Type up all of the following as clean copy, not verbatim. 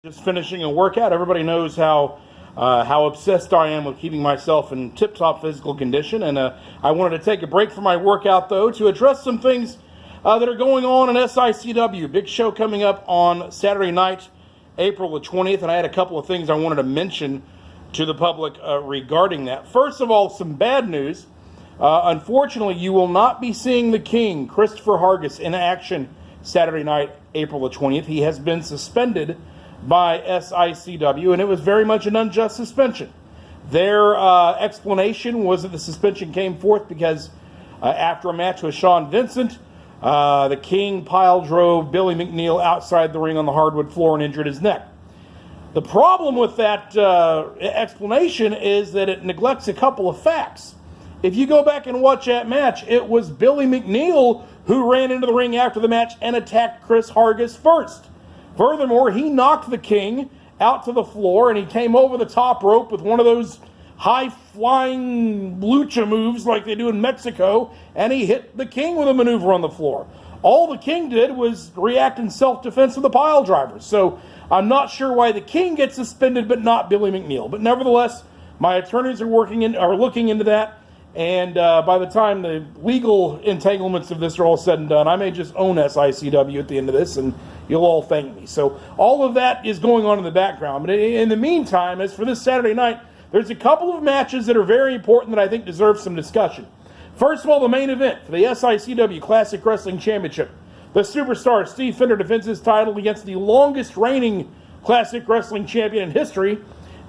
Just finishing a workout. Everybody knows how obsessed I am with keeping myself in tip-top physical condition, and I wanted to take a break from my workout, though, to address some things that are going on in SICW. Big show coming up on Saturday night, April the 20th, and I had a couple of things I wanted to mention to the public regarding that. First of all, some bad news. Unfortunately, you will not be seeing the King, Christopher Hargis, in action Saturday night, April the 20th. He has been suspended by SICW, and it was very much an unjust suspension. Their explanation was that the suspension came forth because after a match with Sean Vincent, the King pile drove Billy McNeil outside the ring on the hardwood floor and injured his neck. The problem with that explanation is that it neglects a couple of facts. If you go back and watch that match, it was Billy McNeil who ran into the ring after the match and attacked Chris Hargis first. Furthermore, he knocked the King out to the floor, and he came over the top rope with one of those high-flying lucha moves like they do in Mexico, and he hit the King with a maneuver on the floor. All the King did was react in self-defense with the pile drivers. So I'm not sure why the King gets suspended but not Billy McNeil. But nevertheless, my attorneys are looking into that, and by the time the legal entanglements of this are all said and done, I may just own SICW at the end of this, and you'll all thank me. So all of that is going on in the background. But in the meantime, as for this Saturday night, there's a couple of matches that are very important that I think deserve some discussion. First of all, the main event for the SICW Classic Wrestling Championship. The superstar Steve Fender defends his title against the longest reigning Classic Wrestling Champion in history,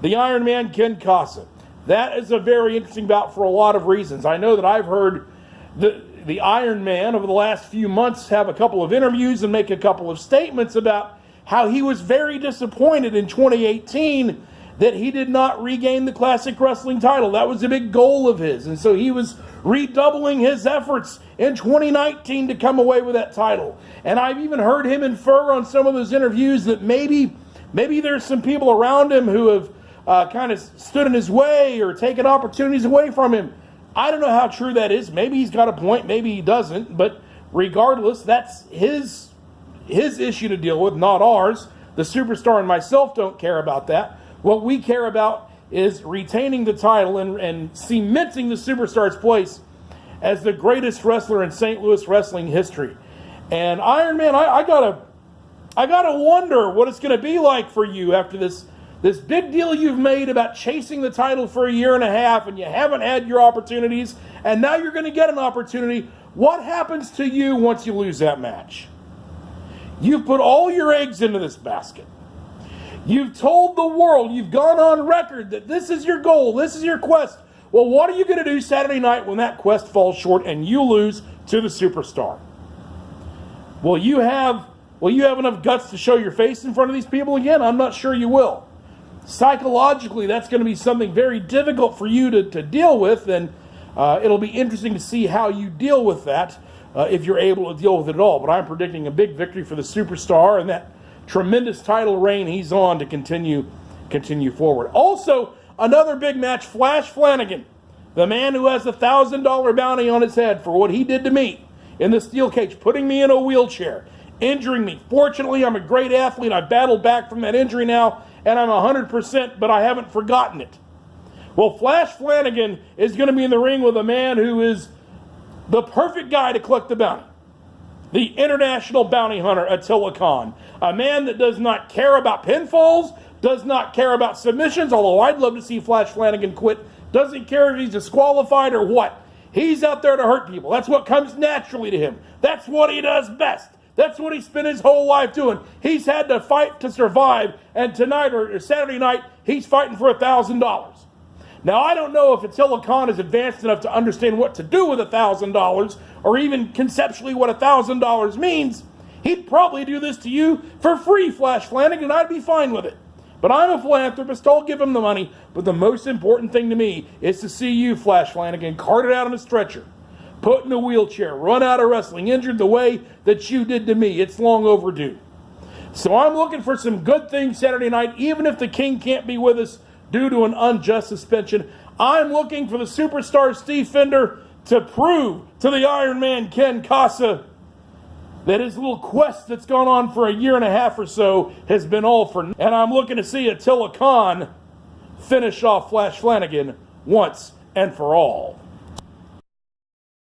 the Iron Man Ken Kasa. That is a very interesting bout for a lot of reasons. I know that I've heard the Iron Man over the last few months have a couple of interviews and make a couple of statements about how he was very disappointed in 2018 that he did not regain the Classic Wrestling title. That was a big goal of his, and so he was redoubling his efforts in 2019 to come away with that title. And I've even heard him infer on some of those interviews that maybe there's some people around him who have kind of stood in his way or taken opportunities away from him. I don't know how true that is. Maybe he's got a point, maybe he doesn't, but regardless, that's his issue to deal with, not ours. The superstar and myself don't care about that. What we care about is retaining the title and cementing the superstar's place as the greatest wrestler in St. Louis wrestling history. And Iron Man, I gotta wonder what it's gonna be like for you after this big deal you've made about chasing the title for a year and a half, and you haven't had your opportunities, and now you're going to get an opportunity. What happens to you once you lose that match? You've put all your eggs into this basket. You've told the world, you've gone on record that this is your goal, this is your quest. Well, what are you going to do Saturday night when that quest falls short and you lose to the superstar? Will you have enough guts to show your face in front of these people again? I'm not sure you will. Psychologically, that's going to be something very difficult for you to deal with, and it'll be interesting to see how you deal with that if you're able to deal with it at all. But I'm predicting a big victory for the superstar and that tremendous title reign he's on to continue forward. Also, another big match, Flash Flannigan, the man who has a $1,000 bounty on his head for what he did to me in the steel cage, putting me in a wheelchair, injuring me. Fortunately, I'm a great athlete. I battled back from that injury now, and I'm 100%, but I haven't forgotten it. Well, Flash Flannigan is going to be in the ring with a man who is the perfect guy to collect the bounty. The international bounty hunter, Atilla, a man that does not care about pinfalls, does not care about submissions, although I'd love to see Flash Flannigan quit. Doesn't care if he's disqualified or what. He's out there to hurt people. That's what comes naturally to him. That's what he does best. That's what he spent his whole life doing. He's had to fight to survive, and tonight or Saturday night, he's fighting for $1,000. Now, I don't know if Atilla Khan is advanced enough to understand what to do with $1,000, or even conceptually what $1,000 means. He'd probably do this to you for free, Flash Flannigan, and I'd be fine with it. But I'm a philanthropist, I'll give him the money, but the most important thing to me is to see you, Flash Flannigan, carted out on a stretcher, put in a wheelchair, run out of wrestling, injured the way that you did to me. It's long overdue. So I'm looking for some good things Saturday night, even if the King can't be with us due to an unjust suspension. I'm looking for the superstar Steve Fender to prove to the Iron Man Ken Kasa that his little quest that's gone on for a year and a half or so has been all for, and I'm looking to see Attilla finish off Flash Flannigan once and for all.